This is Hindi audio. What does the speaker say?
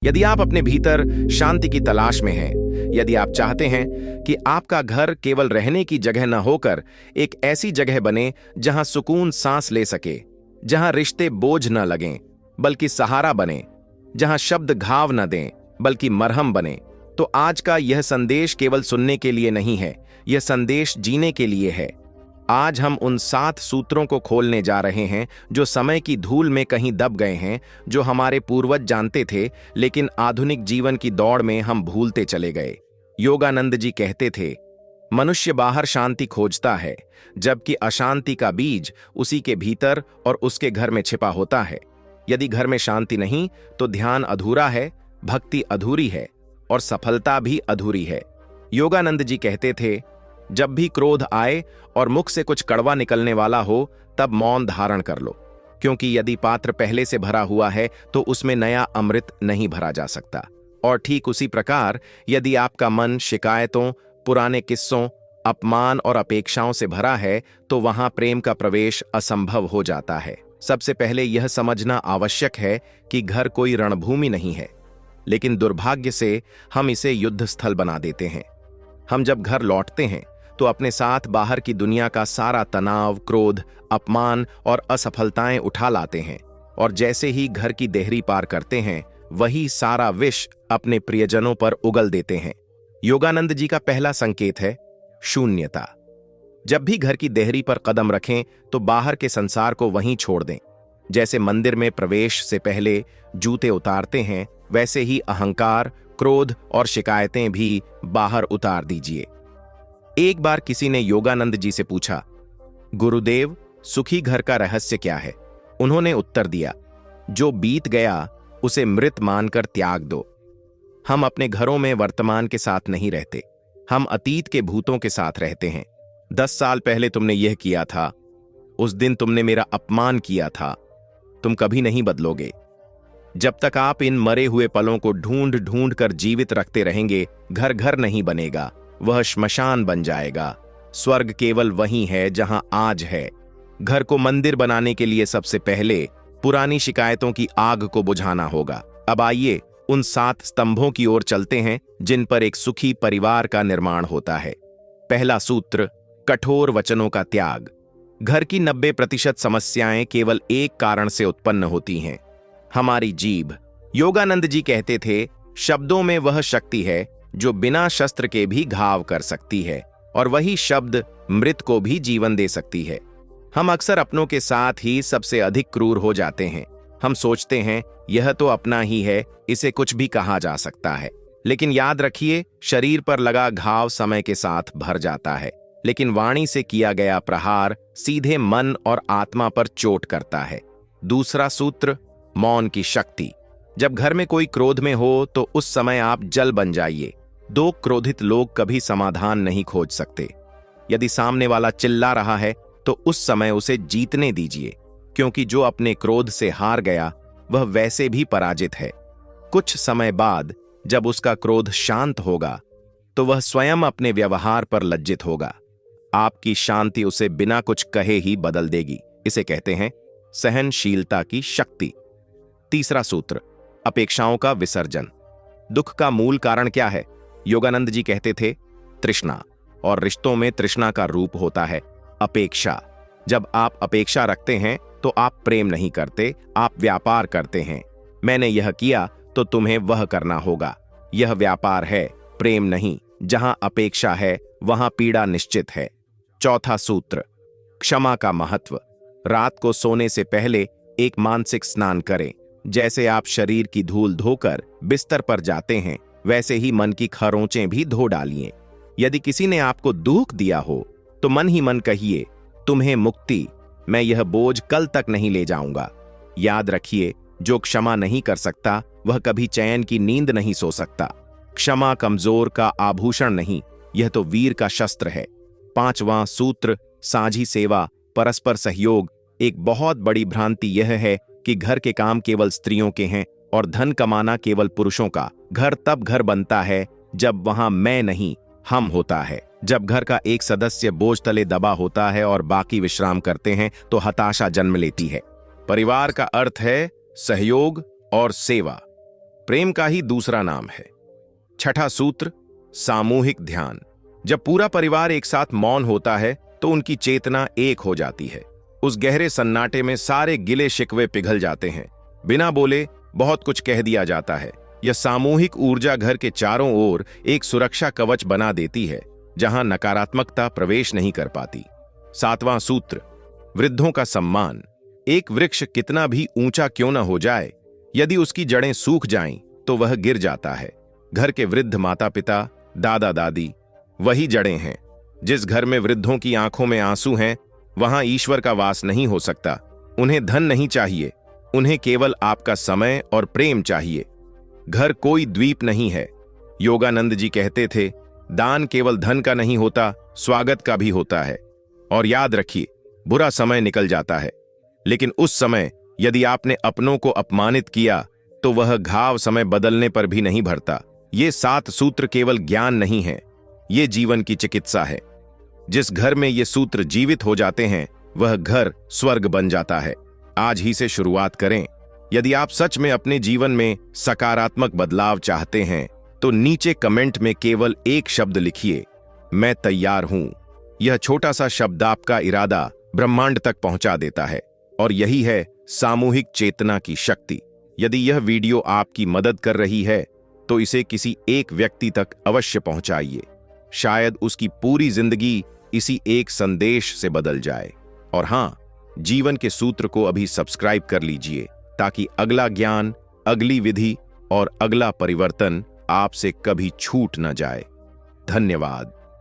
यदि आप अपने भीतर शांति की तलाश में हैं, यदि आप चाहते हैं कि आपका घर केवल रहने की जगह न होकर एक ऐसी जगह बने जहां सुकून सांस ले सके, जहां रिश्ते बोझ न लगें बल्कि सहारा बने, जहां शब्द घाव न दें बल्कि मरहम बने, तो आज का यह संदेश केवल सुनने के लिए नहीं है, यह संदेश जीने के लिए है। आज हम उन 7 सूत्रों को खोलने जा रहे हैं जो समय की धूल में कहीं दब गए हैं, जो हमारे पूर्वज जानते थे लेकिन आधुनिक जीवन की दौड़ में हम भूलते चले गए। योगानंद जी कहते थे, मनुष्य बाहर शांति खोजता है, जबकि अशांति का बीज उसी के भीतर और उसके घर में छिपा होता है। यदि घर में शांति नहीं तो ध्यान अधूरा है, भक्ति अधूरी है और सफलता भी अधूरी है। योगानंद जी कहते थे, जब भी क्रोध आए और मुख से कुछ कड़वा निकलने वाला हो तब मौन धारण कर लो, क्योंकि यदि पात्र पहले से भरा हुआ है तो उसमें नया अमृत नहीं भरा जा सकता। और ठीक उसी प्रकार यदि आपका मन शिकायतों, पुराने किस्सों, अपमान और अपेक्षाओं से भरा है तो वहां प्रेम का प्रवेश असंभव हो जाता है। सबसे पहले यह समझना आवश्यक है कि घर कोई रणभूमि नहीं है, लेकिन दुर्भाग्य से हम इसे युद्ध स्थल बना देते हैं। हम जब घर लौटते हैं तो अपने साथ बाहर की दुनिया का सारा तनाव, क्रोध, अपमान और असफलताएं उठा लाते हैं, और जैसे ही घर की देहरी पार करते हैं वही सारा विष अपने प्रियजनों पर उगल देते हैं। योगानंद जी का पहला संकेत है शून्यता। जब भी घर की देहरी पर कदम रखें तो बाहर के संसार को वहीं छोड़ दें। जैसे मंदिर में प्रवेश से पहले जूते उतारते हैं, वैसे ही अहंकार, क्रोध और शिकायतें भी बाहर उतार दीजिए। एक बार किसी ने योगानंद जी से पूछा, गुरुदेव, सुखी घर का रहस्य क्या है? उन्होंने उत्तर दिया, जो बीत गया उसे मृत मानकर त्याग दो। हम अपने घरों में वर्तमान के साथ नहीं रहते, हम अतीत के भूतों के साथ रहते हैं। 10 साल पहले तुमने यह किया था, उस दिन तुमने मेरा अपमान किया था, तुम कभी नहीं बदलोगे। जब तक आप इन मरे हुए पलों को ढूंढ ढूंढ कर जीवित रखते रहेंगे, घर घर नहीं बनेगा, वह श्मशान बन जाएगा। स्वर्ग केवल वही है जहां आज है। घर को मंदिर बनाने के लिए सबसे पहले पुरानी शिकायतों की आग को बुझाना होगा। अब आइए उन 7 स्तंभों की ओर चलते हैं जिन पर एक सुखी परिवार का निर्माण होता है। पहला सूत्र, कठोर वचनों का त्याग। घर की 90% समस्याएं केवल एक कारण से उत्पन्न होती हैं, हमारी जीभ। योगानंद जी कहते थे, शब्दों में वह शक्ति है जो बिना शस्त्र के भी घाव कर सकती है, और वही शब्द मृत को भी जीवन दे सकती है। हम अक्सर अपनों के साथ ही सबसे अधिक क्रूर हो जाते हैं। हम सोचते हैं यह तो अपना ही है, इसे कुछ भी कहा जा सकता है। लेकिन याद रखिए, शरीर पर लगा घाव समय के साथ भर जाता है, लेकिन वाणी से किया गया प्रहार सीधे मन और आत्मा पर चोट करता है। दूसरा सूत्र, मौन की शक्ति। जब घर में कोई क्रोध में हो तो उस समय आप जल बन जाइए। 2 क्रोधित लोग कभी समाधान नहीं खोज सकते। यदि सामने वाला चिल्ला रहा है तो उस समय उसे जीतने दीजिए, क्योंकि जो अपने क्रोध से हार गया वह वैसे भी पराजित है। कुछ समय बाद जब उसका क्रोध शांत होगा तो वह स्वयं अपने व्यवहार पर लज्जित होगा। आपकी शांति उसे बिना कुछ कहे ही बदल देगी। इसे कहते हैं सहनशीलता की शक्ति। तीसरा सूत्र, अपेक्षाओं का विसर्जन। दुख का मूल कारण क्या है? योगानंद जी कहते थे, तृष्णा। और रिश्तों में तृष्णा का रूप होता है अपेक्षा। जब आप अपेक्षा रखते हैं तो आप प्रेम नहीं करते, आप व्यापार करते हैं। मैंने यह किया तो तुम्हें वह करना होगा। यह व्यापार है, प्रेम नहीं। जहां अपेक्षा है वहां पीड़ा निश्चित है। चौथा सूत्र, क्षमा का महत्व। रात को सोने से पहले एक मानसिक स्नान करें। जैसे आप शरीर की धूल धोकर बिस्तर पर जाते हैं, वैसे ही मन की खरोंचें भी धो डालिए। यदि किसी ने आपको दुख दिया हो तो मन ही मन कहिए, तुम्हें मुक्ति, मैं यह बोझ कल तक नहीं ले जाऊंगा। याद रखिए, जो क्षमा नहीं कर सकता वह कभी चैन की नींद नहीं सो सकता। क्षमा कमजोर का आभूषण नहीं, यह तो वीर का शस्त्र है। 5वां सूत्र, साझी सेवा, परस्पर सहयोग। एक बहुत बड़ी भ्रांति यह है कि घर के काम केवल स्त्रियों के हैं और धन कमाना केवल पुरुषों का। घर तब घर बनता है जब वहां मैं नहीं, हम होता है। जब घर का एक सदस्य बोझ तले दबा होता है और बाकी विश्राम करते हैं तो हताशा जन्म लेती है। परिवार का अर्थ है सहयोग और सेवा। प्रेम का ही दूसरा नाम है। छठा सूत्र, सामूहिक ध्यान। जब पूरा परिवार एक साथ मौन होता है तो उनकी चेतना एक हो जाती है। उस गहरे सन्नाटे में सारे गिले शिकवे पिघल जाते हैं। बिना बोले बहुत कुछ कह दिया जाता है। यह सामूहिक ऊर्जा घर के चारों ओर एक सुरक्षा कवच बना देती है, जहां नकारात्मकता प्रवेश नहीं कर पाती। सातवां सूत्र, वृद्धों का सम्मान। एक वृक्ष कितना भी ऊंचा क्यों न हो जाए, यदि उसकी जड़ें सूख जाएं तो वह गिर जाता है। घर के वृद्ध माता पिता, दादा दादी वही जड़ें हैं। जिस घर में वृद्धों की आंखों में आंसू हैं, वहां ईश्वर का वास नहीं हो सकता। उन्हें धन नहीं चाहिए, उन्हें केवल आपका समय और प्रेम चाहिए। घर कोई द्वीप नहीं है। योगानंद जी कहते थे, दान केवल धन का नहीं होता, स्वागत का भी होता है। और याद रखिए, बुरा समय निकल जाता है, लेकिन उस समय यदि आपने अपनों को अपमानित किया तो वह घाव समय बदलने पर भी नहीं भरता। ये 7 सूत्र केवल ज्ञान नहीं है, ये जीवन की चिकित्सा है। जिस घर में ये सूत्र जीवित हो जाते हैं, वह घर स्वर्ग बन जाता है। आज ही से शुरुआत करें। यदि आप सच में अपने जीवन में सकारात्मक बदलाव चाहते हैं तो नीचे कमेंट में केवल एक शब्द लिखिए, मैं तैयार हूं। यह छोटा सा शब्द आपका इरादा ब्रह्मांड तक पहुंचा देता है, और यही है सामूहिक चेतना की शक्ति। यदि यह वीडियो आपकी मदद कर रही है तो इसे किसी एक व्यक्ति तक अवश्य पहुंचाइए। शायद उसकी पूरी जिंदगी इसी एक संदेश से बदल जाए। और हां, जीवन के सूत्र को अभी सब्सक्राइब कर लीजिए, ताकि अगला ज्ञान, अगली विधि और अगला परिवर्तन आपसे कभी छूट न जाए। धन्यवाद।